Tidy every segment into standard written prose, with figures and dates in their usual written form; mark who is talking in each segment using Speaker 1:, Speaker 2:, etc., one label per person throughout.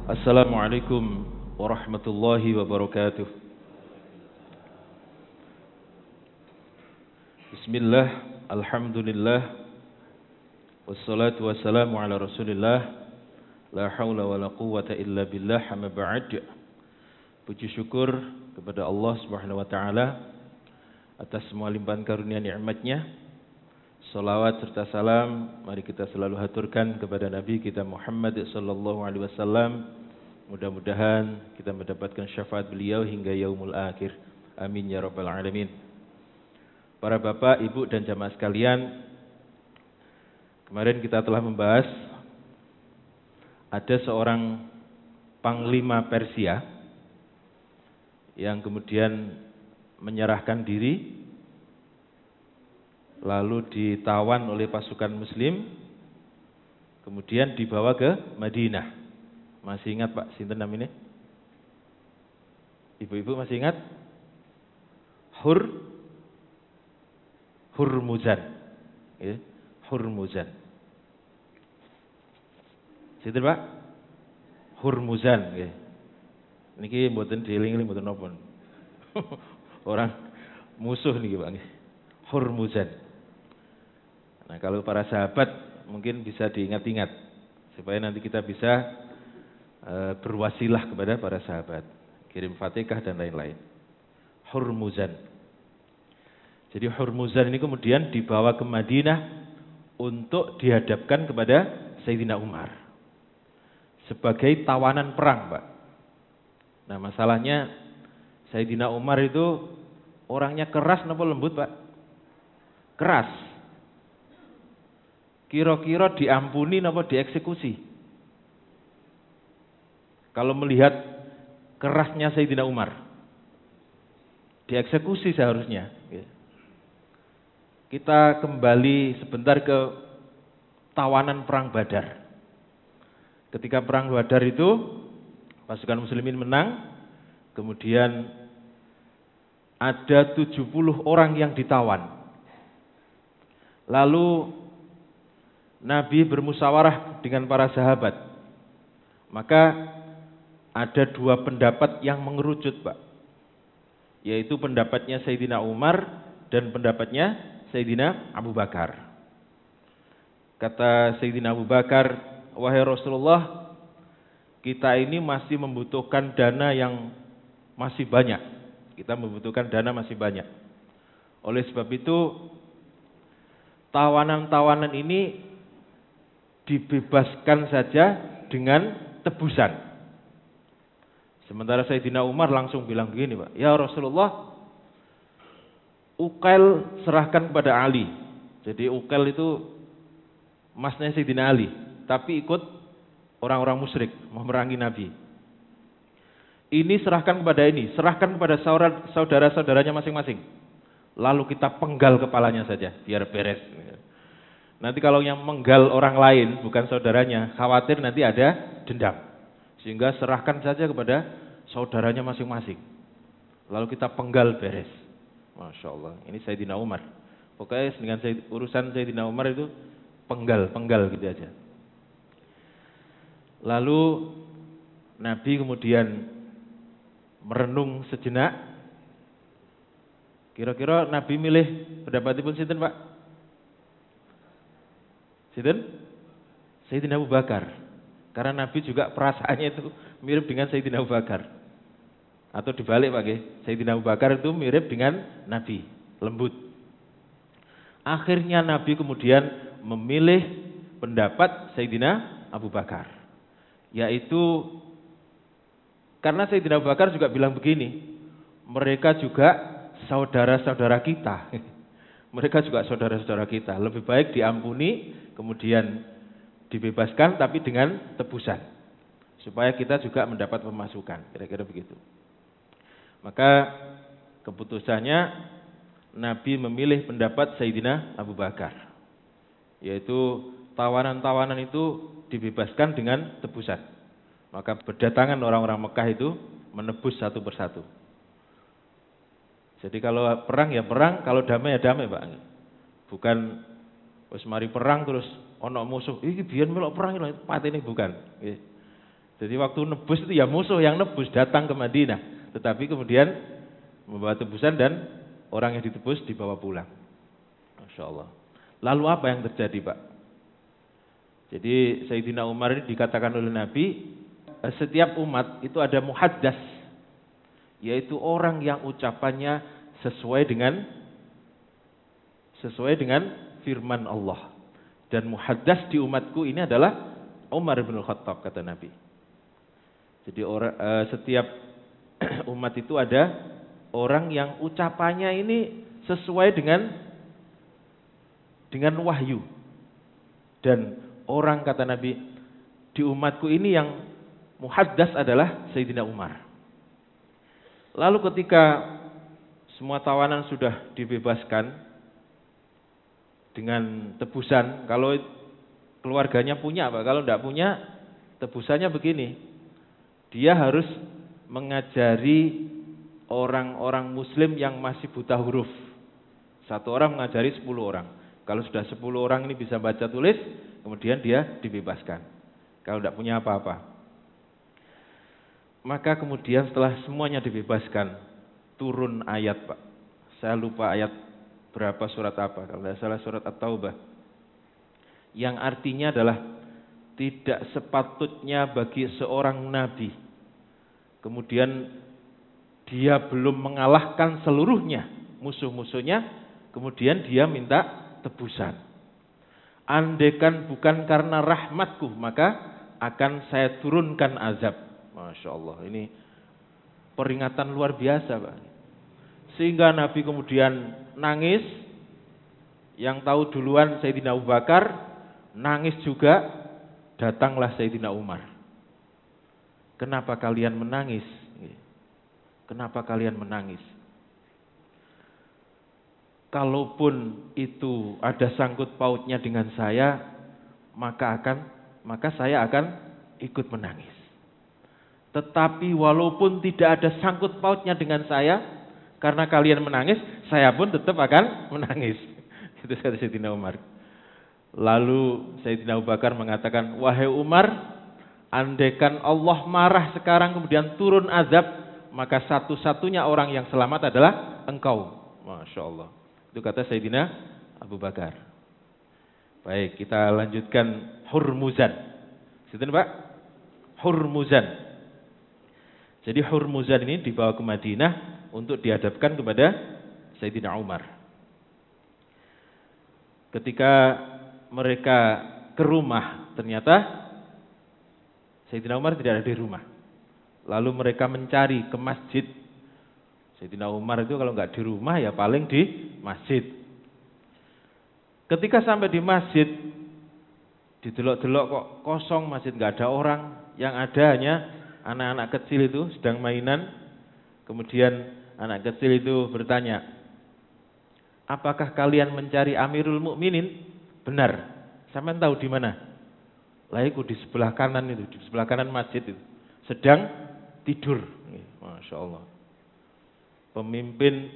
Speaker 1: Assalamualaikum warahmatullahi wabarakatuh. Bismillah, alhamdulillah, wassalatu wassalamu ala rasulillah, la hawla wa la quwwata illa billah, amma ba'd. Puji syukur kepada Allah subhanahu wa ta'ala atas semua limpahan karunia nikmatnya. Salawat serta salam mari kita selalu haturkan kepada Nabi kita Muhammad sallallahu alaihi wasallam. Mudah-mudahan kita mendapatkan syafaat beliau hingga yaumul akhir. Amin ya rabbal alamin. Para bapak, ibu dan jamaah sekalian, kemarin kita telah membahas ada seorang panglima Persia yang kemudian menyerahkan diri lalu ditawan oleh pasukan muslim, kemudian dibawa ke Madinah. Masih ingat Pak, sinten namanya? Ibu-ibu masih ingat? Hurmuzan. Ya, Hurmuzan. Sinten Pak? Hurmuzan. Ya. Niki mboten dieling-eling mboten napa. Orang musuh niki Pak. Hurmuzan. Nah, kalau para sahabat mungkin bisa diingat-ingat supaya nanti kita bisa berwasilah kepada para sahabat, kirim Fatihah dan lain-lain. Hurmuzan. Jadi Hurmuzan ini kemudian dibawa ke Madinah untuk dihadapkan kepada Sayyidina Umar sebagai tawanan perang, Pak. Nah, masalahnya Sayyidina Umar itu orangnya keras napa lembut, Pak? Keras. Kira-kira diampuni napa dieksekusi? Kalau melihat kerasnya Sayyidina Umar, dieksekusi seharusnya. Kita kembali sebentar ke tawanan perang Badar. Ketika perang Badar itu pasukan muslimin menang, kemudian ada 70 orang yang ditawan. Lalu Nabi bermusyawarah dengan para sahabat. Maka ada dua pendapat yang mengerucut, Pak. Yaitu pendapatnya Sayyidina Umar dan pendapatnya Sayyidina Abu Bakar. Kata Sayyidina Abu Bakar, wahai Rasulullah, kita ini masih membutuhkan dana yang masih banyak. Kita membutuhkan dana masih banyak. Oleh sebab itu, tawanan-tawanan ini dibebaskan saja dengan tebusan. Sementara Sayyidina Umar langsung bilang begini, Pak. Ya Rasulullah, Uqail serahkan kepada Ali. Jadi Uqail itu masnya Sayyidina Ali, tapi ikut orang-orang musyrik memerangi Nabi. Ini serahkan kepada ini, serahkan kepada saudara-saudaranya masing-masing. Lalu kita penggal kepalanya saja, biar beres. Nanti kalau yang menggal orang lain, bukan saudaranya, khawatir nanti ada dendam. Sehingga serahkan saja kepada saudaranya masing-masing. Lalu kita penggal beres. Masya Allah, ini Sayyidina Umar. Pokoknya dengan urusan Sayyidina Umar itu penggal gitu aja. Lalu Nabi kemudian merenung sejenak. Kira-kira Nabi milih pendapatipun sinten, Pak? Sinten? Sayyidina Abu Bakar. Karena Nabi juga perasaannya itu mirip dengan Sayyidina Abu Bakar. Atau dibalik Pak, Sayyidina Abu Bakar itu mirip dengan Nabi, lembut. Akhirnya Nabi kemudian memilih pendapat Sayyidina Abu Bakar. Yaitu karena Sayyidina Abu Bakar juga bilang begini, mereka juga saudara-saudara kita. Mereka juga saudara-saudara kita. Lebih baik diampuni, kemudian dibebaskan, tapi dengan tebusan. Supaya kita juga mendapat pemasukan. Kira-kira begitu. Maka keputusannya Nabi memilih pendapat Sayyidina Abu Bakar. Yaitu tawanan-tawanan itu dibebaskan dengan tebusan. Maka berdatangan orang-orang Mekah itu menebus satu persatu. Jadi kalau perang ya perang, kalau damai ya damai, Pak. Bukan wis mari perang terus ana musuh, iki biyen melok perang lho, patene bukan. Nggih. Jadi waktu nebus itu ya musuh yang nebus datang ke Madinah. Tetapi kemudian membawa tebusan dan orang yang ditebus dibawa pulang. Masya Allah. Lalu apa yang terjadi, Pak? Jadi Sayyidina Umar ini dikatakan oleh Nabi, setiap umat itu ada muhaddas, yaitu orang yang ucapannya sesuai dengan firman Allah. Dan muhaddas di umatku ini adalah Umar bin Khattab, kata Nabi. Jadi setiap umat itu ada orang yang ucapannya ini sesuai dengan wahyu. Dan orang, kata Nabi, di umatku ini yang muhaddas adalah Sayyidina Umar. Lalu ketika semua tawanan sudah dibebaskan dengan tebusan, kalau keluarganya punya, Pak, kalau tidak punya, tebusannya begini. Dia harus mengajari orang-orang muslim yang masih buta huruf. Satu orang mengajari 10 orang. Kalau sudah 10 orang ini bisa baca tulis, kemudian dia dibebaskan. Kalau tidak punya apa-apa. Maka kemudian setelah semuanya dibebaskan, turun ayat, Pak. Saya lupa ayat berapa, surat apa. Kalau tidak salah surat At-Taubah. Yang artinya adalah tidak sepatutnya bagi seorang nabi, kemudian dia belum mengalahkan seluruhnya musuh-musuhnya, kemudian dia minta tebusan. Andaikan bukan karena rahmatku, maka akan saya turunkan azab. Masya Allah, ini peringatan luar biasa, Pak. Sehingga Nabi kemudian nangis. Yang tahu duluan Sayyidina Abu Bakar, nangis juga. Datanglah Sayyidina Umar. Kenapa kalian menangis? Kenapa kalian menangis? Kalaupun itu ada sangkut pautnya dengan saya, maka saya akan ikut menangis. Tetapi walaupun tidak ada sangkut pautnya dengan saya, karena kalian menangis, saya pun tetap akan menangis. Itu kata Sayyidina Umar. Lalu Sayyidina Abu Bakar mengatakan, wahai Umar, andaikan Allah marah sekarang kemudian turun azab, maka satu-satunya orang yang selamat adalah engkau. Masya Allah. Itu kata Sayyidina Abu Bakar. Baik, kita lanjutkan Hurmuzan. Situ Pak? Hurmuzan. Jadi Hurmuzan ini dibawa ke Madinah untuk dihadapkan kepada Sayyidina Umar. Ketika mereka ke rumah, ternyata Sayyidina Umar tidak ada di rumah. Lalu mereka mencari ke masjid. Sayyidina Umar itu kalau nggak di rumah ya paling di masjid. Ketika sampai di masjid, didelok-delok kok kosong, masjid nggak ada orang. Yang ada hanya anak-anak kecil itu sedang mainan. Kemudian anak kecil itu bertanya, apakah kalian mencari Amirul Mukminin? Benar. Sampean tahu di mana? Lah iku di sebelah kanan itu, di sebelah kanan masjid itu. Sedang tidur. Masya Allah. Pemimpin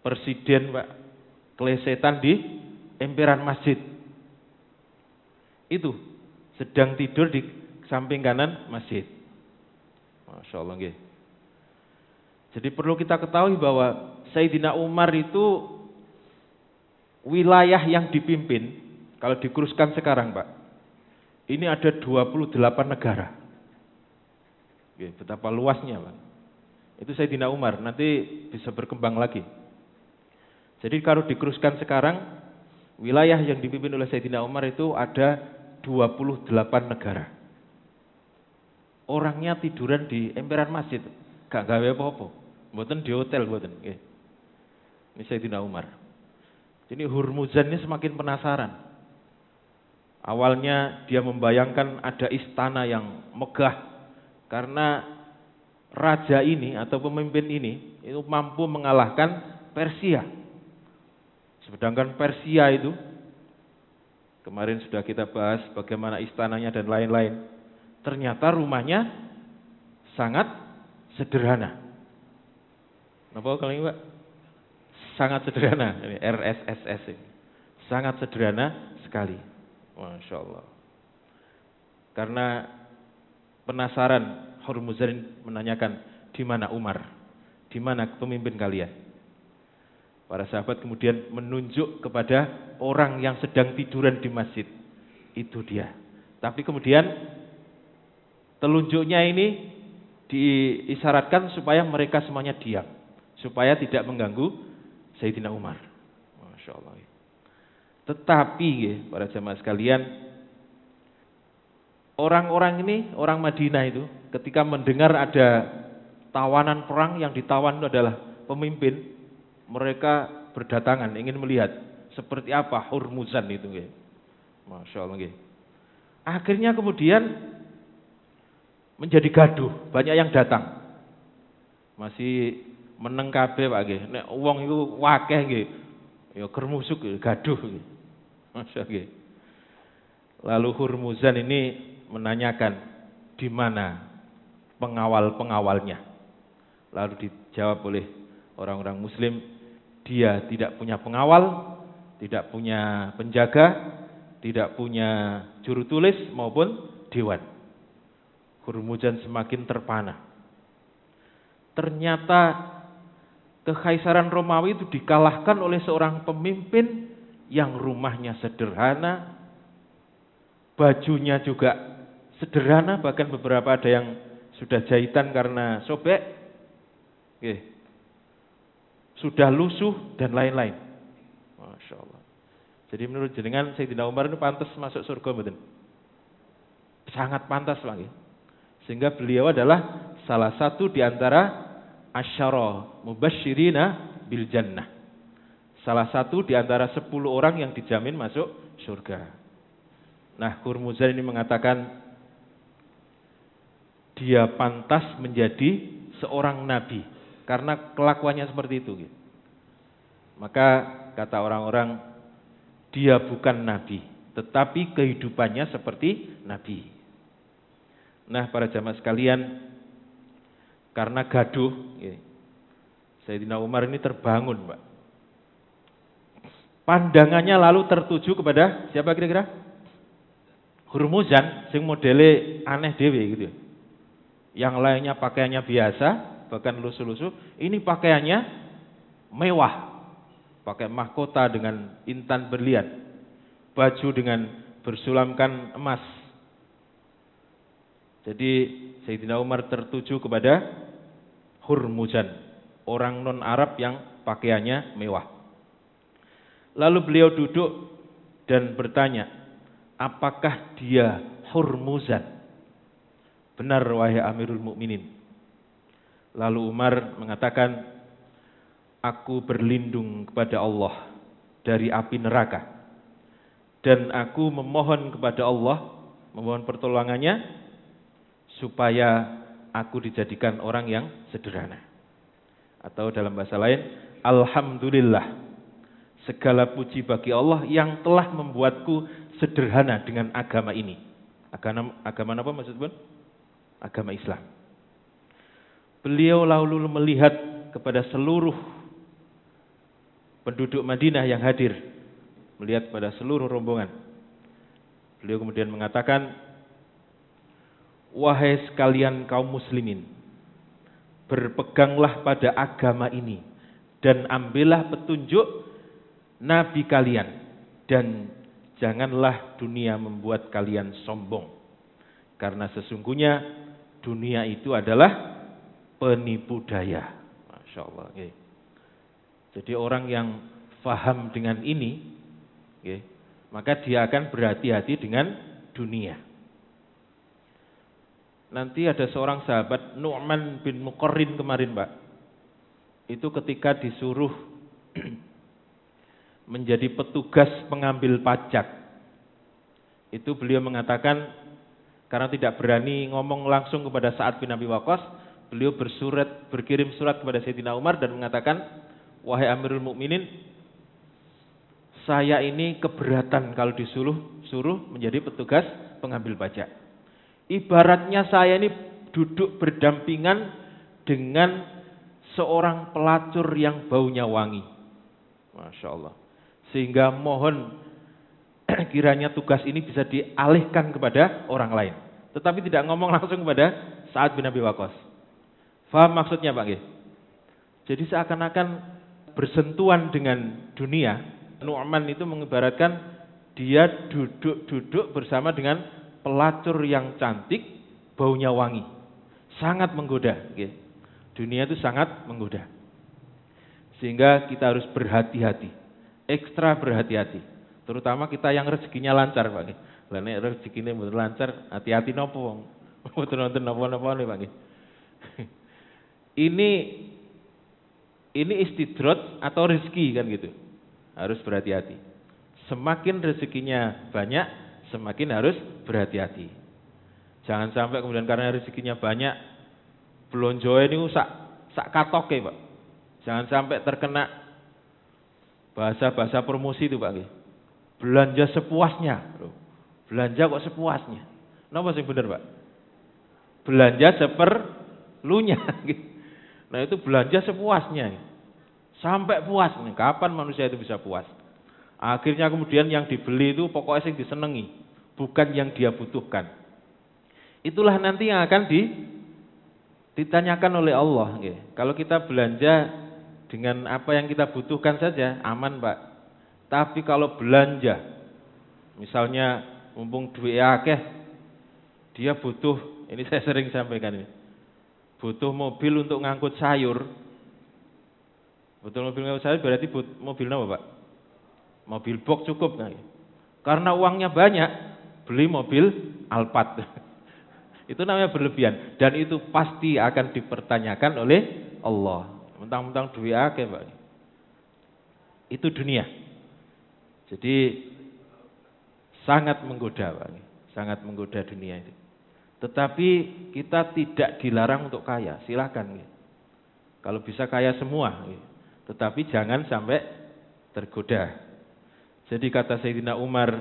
Speaker 1: presiden, Pak, kelesetan di emperan masjid. Itu sedang tidur di samping kanan masjid. Masya Allah. Nggih. Jadi perlu kita ketahui bahwa Sayyidina Umar itu wilayah yang dipimpin, kalau dikuruskan sekarang, Pak, ini ada 28 negara. Oke, betapa luasnya, Pak. Itu Sayyidina Umar, nanti bisa berkembang lagi. Jadi kalau dikuruskan sekarang, wilayah yang dipimpin oleh Sayyidina Umar itu ada 28 negara. Orangnya tiduran di emperan masjid, gak gawe apa-apa. Mboten di hotel, mboten. Ini Sayyidina Umar. Jadi Hurmuzan ini semakin penasaran. Awalnya dia membayangkan ada istana yang megah. Karena raja ini atau pemimpin ini itu mampu mengalahkan Persia. Sedangkan Persia itu, kemarin sudah kita bahas bagaimana istananya dan lain-lain. Ternyata rumahnya sangat sederhana. Kenapa kalau ini, Pak? Sangat sederhana, ini RSSS ini. Sangat sederhana sekali. Masya Allah. Karena penasaran, Hurmuzan menanyakan, di mana Umar? Di mana pemimpin kalian? Para sahabat kemudian menunjuk kepada orang yang sedang tiduran di masjid. Itu dia. Tapi kemudian telunjuknya ini diisyaratkan supaya mereka semuanya diam. Supaya tidak mengganggu Sayyidina Umar. Masya Allah. Tetapi para jamaah sekalian, orang-orang ini, orang Madinah itu, ketika mendengar ada tawanan perang, yang ditawan itu adalah pemimpin, mereka berdatangan ingin melihat seperti apa Hurmuzan itu. Masya Allah. Akhirnya kemudian menjadi gaduh, banyak yang datang. Masih meneng kabeh Pak nggih. Nek wong iku wakeh nggih, ya germusuk gaduh nggih. Masya Allah. Lalu Hurmuzan ini menanyakan, di mana pengawal-pengawalnya? Lalu dijawab oleh orang-orang muslim, dia tidak punya pengawal, tidak punya penjaga, tidak punya juru tulis maupun dewan. Hurmuzan semakin terpana. Ternyata kekaisaran Romawi itu dikalahkan oleh seorang pemimpin yang rumahnya sederhana, bajunya juga sederhana, bahkan beberapa ada yang sudah jahitan karena sobek, sudah lusuh dan lain-lain. Masya Allah. Jadi menurut jenengan Sayyidina Umar itu pantas masuk surga betul? Sangat pantas Pak. Sehingga beliau adalah salah satu di antara asyara mubasyirina bil jannah. Salah satu di antara 10 orang yang dijamin masuk surga. Nah, Hurmuzan ini mengatakan dia pantas menjadi seorang nabi karena kelakuannya seperti itu. Maka kata orang-orang, dia bukan nabi, tetapi kehidupannya seperti nabi. Nah, para jamaah sekalian, karena gaduh, Sayyidina Umar ini terbangun, Pak. Pandangannya lalu tertuju kepada siapa kira-kira? Hurmuzan, sing modele aneh dewe gitu. Yang lainnya pakaiannya biasa, bahkan lusuh-lusuh. Ini pakaiannya mewah, pakai mahkota dengan intan berlian, baju dengan bersulamkan emas. Jadi Sayyidina Umar tertuju kepada Hurmuzan, orang non-Arab yang pakaiannya mewah. Lalu beliau duduk dan bertanya, apakah dia Hurmuzan? Benar wahai Amirul Mukminin. Lalu Umar mengatakan, aku berlindung kepada Allah dari api neraka. Dan aku memohon kepada Allah, memohon pertolongannya, supaya aku dijadikan orang yang sederhana. Atau dalam bahasa lain, Alhamdulillah, segala puji bagi Allah yang telah membuatku sederhana dengan agama ini. Agama apa maksud Bun? Agama Islam. Beliau lalu melihat kepada seluruh penduduk Madinah yang hadir, melihat pada seluruh rombongan. Beliau kemudian mengatakan, wahai sekalian kaum muslimin, berpeganglah pada agama ini dan ambillah petunjuk Nabi kalian, dan janganlah dunia membuat kalian sombong, karena sesungguhnya dunia itu adalah penipu daya. Masya Allah. Jadi orang yang faham dengan ini, maka dia akan berhati-hati dengan dunia. Nanti ada seorang sahabat, Nu'man bin Muqarrin kemarin Pak, itu ketika disuruh menjadi petugas pengambil pajak, itu beliau mengatakan, karena tidak berani ngomong langsung kepada Sa'ad bin Abi Waqqas, beliau berkirim surat kepada Sayyidina Umar dan mengatakan, wahai Amirul Mukminin, saya ini keberatan kalau disuruh menjadi petugas pengambil pajak. Ibaratnya saya ini duduk berdampingan dengan seorang pelacur yang baunya wangi. Masya Allah. Sehingga mohon kiranya tugas ini bisa dialihkan kepada orang lain. tetapi tidak ngomong langsung kepada Sa'ad bin Abi Waqqas. Faham maksudnya Pak? Jadi seakan-akan bersentuhan dengan dunia. Nu'man itu mengibaratkan dia duduk bersama dengan pelacur yang cantik, baunya wangi. Sangat menggoda. Dunia itu sangat menggoda. Sehingga kita harus berhati-hati, ekstra berhati-hati. Terutama kita yang rezekinya lancar Pak. Lah nek rezekine mboten lancar, hati-hati nopo wong. Mboten nonton napa-napa nih Pak. Ini istidrot atau rezeki kan gitu. Harus berhati-hati. Semakin rezekinya banyak, semakin harus berhati-hati. Jangan sampai kemudian karena rezekinya banyak, blonjoe niku sak katoke Pak. Jangan sampai terkena bahasa-bahasa promosi itu Pak. Belanja sepuasnya. Belanja kok sepuasnya. Napa sing bener Pak? Belanja seperlunya. Nah itu belanja sepuasnya. Sampai puas. Kapan manusia itu bisa puas? Akhirnya kemudian yang dibeli itu pokoknya yang disenengi. Bukan yang dia butuhkan. Itulah nanti yang akan ditanyakan oleh Allah. Kalau kita belanja dengan apa yang kita butuhkan saja, aman Pak. Tapi kalau belanja, misalnya mumpung duit akeh, dia butuh, ini saya sering sampaikan ini, butuh mobil untuk ngangkut sayur. Betul mobil ngangkut sayur berarti mobil apa Pak? Mobil box cukup. Karena uangnya banyak, beli mobil Alphard. Itu namanya berlebihan. Dan itu pasti akan dipertanyakan oleh Allah. Mentang-mentang duit akeh Pak. Itu dunia. Jadi sangat menggoda Pak. Sangat menggoda dunia itu. Tetapi kita tidak dilarang untuk kaya, silakan. Kalau bisa kaya semua, tetapi jangan sampai tergoda. Jadi kata Sayyidina Umar,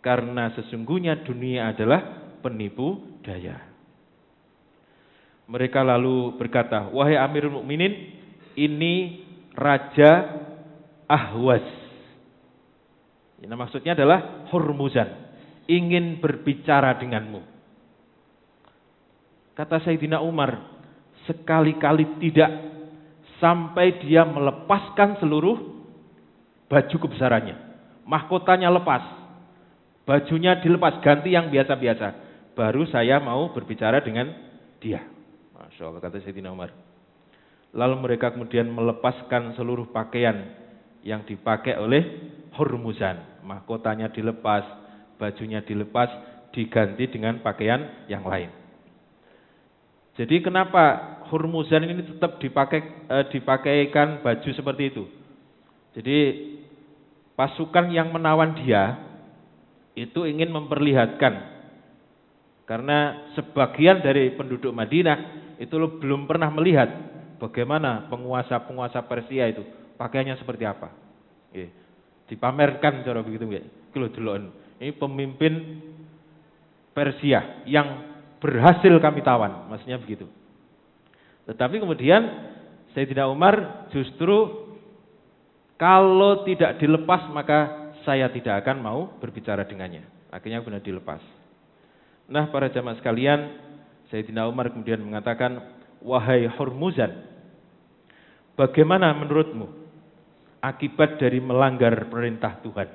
Speaker 1: karena sesungguhnya dunia adalah penipu daya. Mereka lalu berkata, wahai Amirul Mukminin, ini Raja Ahwas. Nah, maksudnya adalah Hurmuzan, ingin berbicara denganmu. Kata Sayyidina Umar, sekali-kali tidak, sampai dia melepaskan seluruh baju kebesarannya. Mahkotanya lepas, bajunya dilepas, ganti yang biasa-biasa. Baru saya mau berbicara dengan dia. Masya Allah, kata Sayyidina Umar. Lalu mereka kemudian melepaskan seluruh pakaian yang dipakai oleh Hurmuzan. Mahkotanya dilepas, bajunya dilepas, diganti dengan pakaian yang lain. Jadi kenapa Hurmuzan ini tetap dipakaikan baju seperti itu? Jadi pasukan yang menawan dia itu ingin memperlihatkan, karena sebagian dari penduduk Madinah itu belum pernah melihat bagaimana penguasa-penguasa Persia itu pakaiannya seperti apa. Dipamerkan cara begitu nggih. Ini pemimpin Persia yang berhasil kami tawan, maksudnya begitu. Tetapi kemudian Sayyidina Umar justru kalau tidak dilepas maka saya tidak akan mau berbicara dengannya. Akhirnya benar dilepas. Nah, para jamaah sekalian, Sayyidina Umar kemudian mengatakan, wahai Hurmuzan, bagaimana menurutmu akibat dari melanggar perintah Tuhan?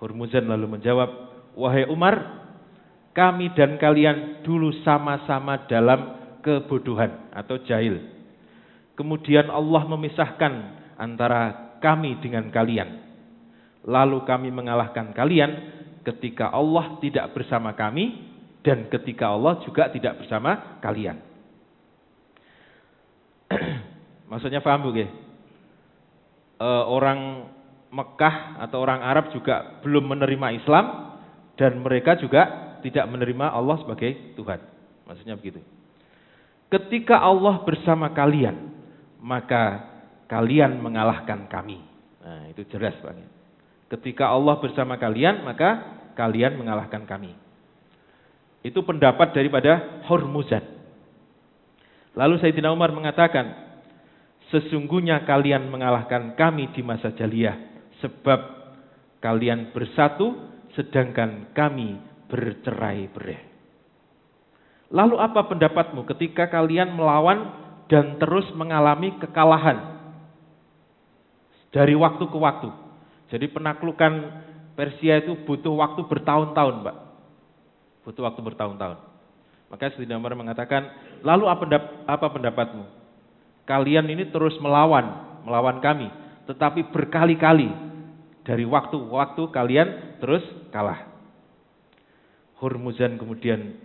Speaker 1: Hurmuzan lalu menjawab, wahai Umar, kami dan kalian dulu sama-sama dalam kebodohan atau jahil. Kemudian Allah memisahkan antara kami dengan kalian. Lalu kami mengalahkan kalian ketika Allah tidak bersama kami dan ketika Allah juga tidak bersama kalian. Maksudnya paham Bu? Orang Mekah atau orang Arab juga belum menerima Islam dan mereka juga tidak menerima Allah sebagai Tuhan. Maksudnya begitu. Ketika Allah bersama kalian, maka kalian mengalahkan kami. Nah, itu jelas Pak. Ketika Allah bersama kalian, maka kalian mengalahkan kami. Itu pendapat daripada Hurmuzan. Lalu Sayyidina Umar mengatakan, sesungguhnya kalian mengalahkan kami di masa jahiliyah, sebab kalian bersatu sedangkan kami bercerai-berai. Lalu apa pendapatmu ketika kalian melawan dan terus mengalami kekalahan dari waktu ke waktu? Jadi penaklukan Persia itu butuh waktu bertahun-tahun, Pak. Butuh waktu bertahun-tahun. Maka Sayyidina Umar mengatakan, lalu apa pendapatmu? Kalian ini terus melawan kami, tetapi berkali-kali dari waktu ke waktu kalian terus kalah. Hurmuzan kemudian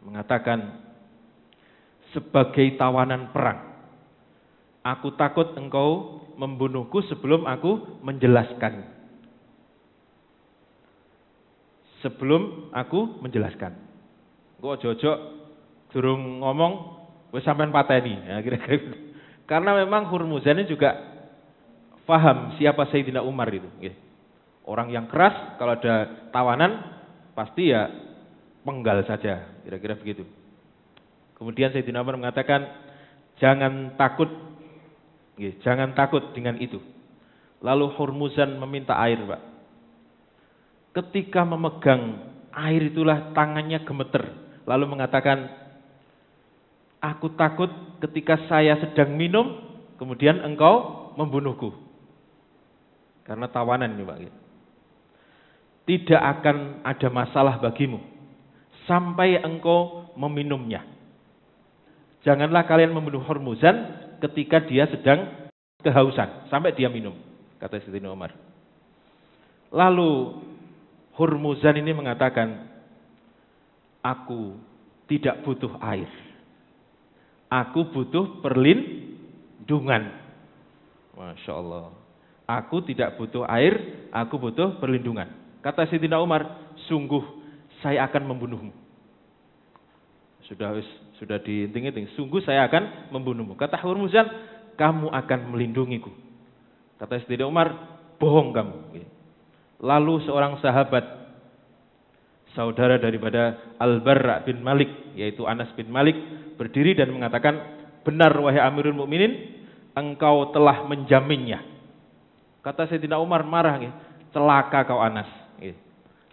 Speaker 1: mengatakan, sebagai tawanan perang, aku takut engkau membunuhku sebelum aku menjelaskan. Sebelum aku menjelaskan. Engko ojo-ojo durung ngomong wis sampean pateni. Ya, kira-kira gitu. Karena memang Hurmuzan ini juga paham siapa Sayyidina Umar itu. Orang yang keras, kalau ada tawanan pasti ya penggal saja. Kira-kira begitu. Kemudian Sayyidina Umar mengatakan, jangan takut dengan itu. Lalu Hurmuzan meminta air, Pak. Ketika memegang air itulah tangannya gemeter. Lalu mengatakan, aku takut ketika saya sedang minum, kemudian engkau membunuhku. Karena tawanan ini, Pak. Tidak akan ada masalah bagimu sampai engkau meminumnya. Janganlah kalian membunuh Hurmuzan ketika dia sedang kehausan, sampai dia minum, kata Sayyidina Umar. Lalu Hurmuzan ini mengatakan, aku tidak butuh air. Aku butuh perlindungan. Masya Allah. Aku tidak butuh air, aku butuh perlindungan. Kata Sayyidina Umar, sungguh saya akan membunuhmu. Sudah diinting-inting, sungguh saya akan membunuhmu. Kata Hurmuzan, kamu akan melindungiku. Kata Sayyidina Umar, bohong kamu. Lalu seorang sahabat, saudara daripada Al-Barra bin Malik, yaitu Anas bin Malik, berdiri dan mengatakan, benar wahai Amirul Mukminin, engkau telah menjaminnya. Kata Sayyidina Umar marah, celaka kau Anas.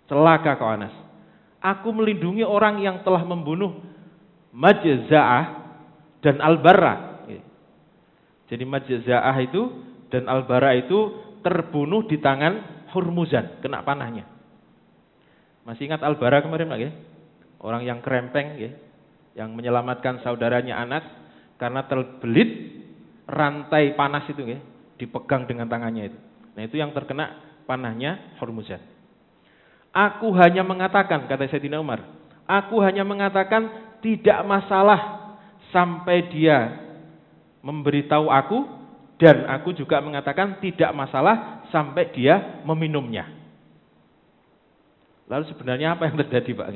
Speaker 1: Celaka kau Anas. Aku melindungi orang yang telah membunuh Majza'ah dan Al-Barra. Jadi Majza'ah itu dan Al-Barra itu terbunuh di tangan Hurmuzan, kena panahnya. Masih ingat Al-Barra kemarin lagi? Orang yang kerempeng, yang menyelamatkan saudaranya Anas karena terbelit rantai panas itu, dipegang dengan tangannya itu. Nah itu yang terkena panahnya Hurmuzan. Aku hanya mengatakan, kata Sayyidina Umar, aku hanya mengatakan tidak masalah sampai dia memberitahu aku, dan aku juga mengatakan tidak masalah sampai dia meminumnya. Lalu sebenarnya apa yang terjadi, Pak?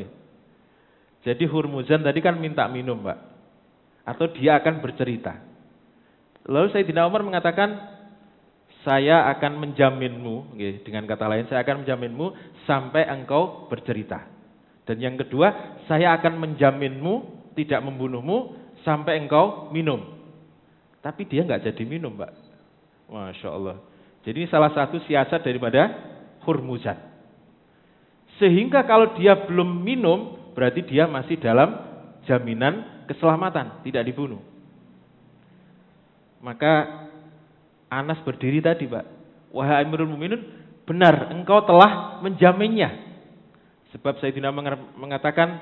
Speaker 1: Jadi Hurmuzan tadi kan minta minum, Pak. Atau dia akan bercerita. Lalu Sayyidina Umar mengatakan, saya akan menjaminmu, dengan kata lain, saya akan menjaminmu sampai engkau bercerita. Dan yang kedua, saya akan menjaminmu, tidak membunuhmu, sampai engkau minum. Tapi dia nggak jadi minum, Pak. Masya Allah. Jadi salah satu siasat daripada Hurmuzan. Sehingga kalau dia belum minum, berarti dia masih dalam jaminan keselamatan, tidak dibunuh. Maka Anas berdiri tadi, Pak. Wahai Amirul Mukminin, benar engkau telah menjaminnya. Sebab Sayyidina mengatakan,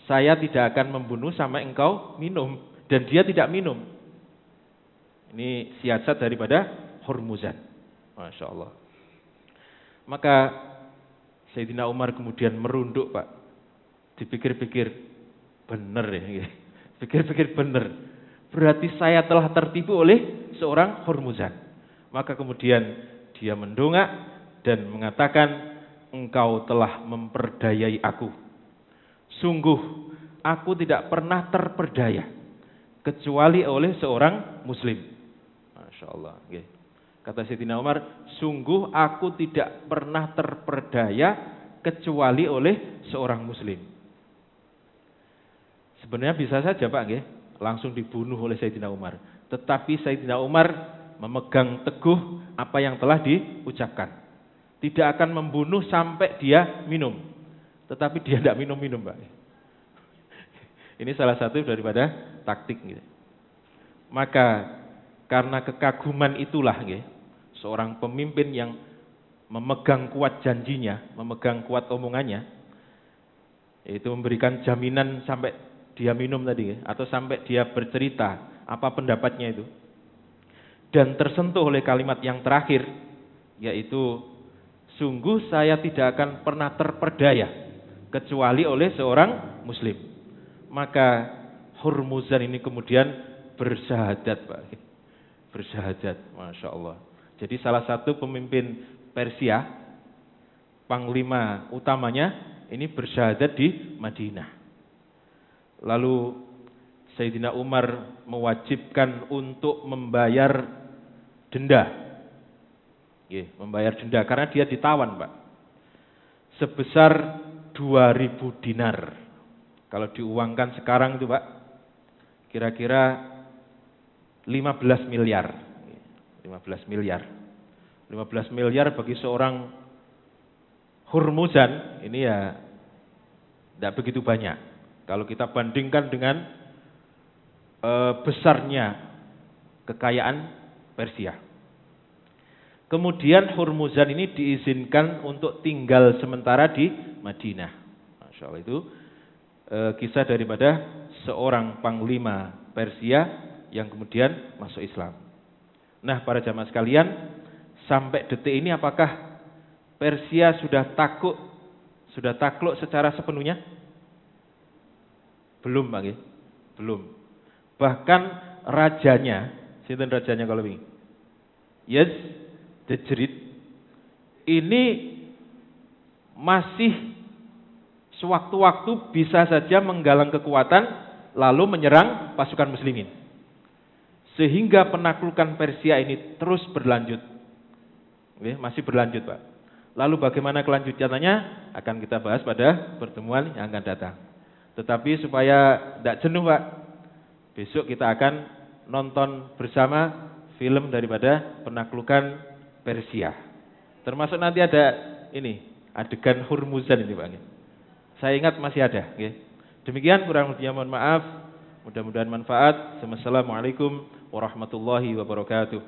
Speaker 1: saya tidak akan membunuh sampai engkau minum. Dan dia tidak minum. Ini siasat daripada Hurmuzan. Masya Allah. Maka Sayyidina Umar kemudian merunduk, Pak. Dipikir-pikir, benar ya. Pikir-pikir benar. Berarti saya telah tertipu oleh seorang Hurmuzan. Maka kemudian dia mendongak dan mengatakan, engkau telah memperdayai aku. Sungguh aku tidak pernah terperdaya kecuali oleh seorang Muslim. Masya Allah. Kata Sayyidina Umar, sungguh aku tidak pernah terperdaya kecuali oleh seorang Muslim. Sebenarnya bisa saja, Pak, langsung dibunuh oleh Sayyidina Umar. Tetapi Sayyidina Umar memegang teguh apa yang telah diucapkan. Tidak akan membunuh sampai dia minum. Tetapi dia tidak minum-minum, Pak. Ini salah satu daripada taktik gitu. Maka karena kekaguman itulah gitu, seorang pemimpin yang memegang kuat janjinya, memegang kuat omongannya, yaitu memberikan jaminan sampai dia minum tadi gitu, atau sampai dia bercerita apa pendapatnya itu. Dan tersentuh oleh kalimat yang terakhir, yaitu sungguh saya tidak akan pernah terperdaya kecuali oleh seorang muslim. Maka Hurmuzan ini kemudian bersyahadat, Pak. Bersyahadat, Masya Allah. Jadi salah satu pemimpin Persia, panglima utamanya, ini bersyahadat di Madinah. Lalu Sayyidina Umar mewajibkan untuk membayar denda. Membayar denda karena dia ditawan, Pak. Sebesar 2.000 dinar. Kalau diuangkan sekarang itu, Pak, kira-kira 15 miliar. 15 miliar. 15 miliar bagi seorang Hurmuzan ini ya tidak begitu banyak. Kalau kita bandingkan dengan besarnya kekayaan Persia. Kemudian Hurmuzan ini diizinkan untuk tinggal sementara di Madinah. Masya Allah, itu kisah daripada seorang panglima Persia yang kemudian masuk Islam. Nah, para jamaah sekalian, sampai detik ini apakah Persia sudah takluk secara sepenuhnya? Belum, Pak. Belum. Bahkan rajanya, sinten rajanya kalau ini? Yes, Dejrid ini masih sewaktu-waktu bisa saja menggalang kekuatan lalu menyerang pasukan muslimin. Sehingga penaklukan Persia ini terus berlanjut. Masih berlanjut, Pak. Lalu bagaimana kelanjutannya akan kita bahas pada pertemuan yang akan datang. Tetapi supaya tidak jenuh, Pak, besok kita akan nonton bersama film daripada penaklukan Persia. Termasuk nanti ada ini, adegan Hurmuzan ini, Pak. Saya ingat masih ada. Demikian, kurang lebihnya mohon maaf. Mudah-mudahan manfaat. Wassalamualaikum warahmatullahi wabarakatuh.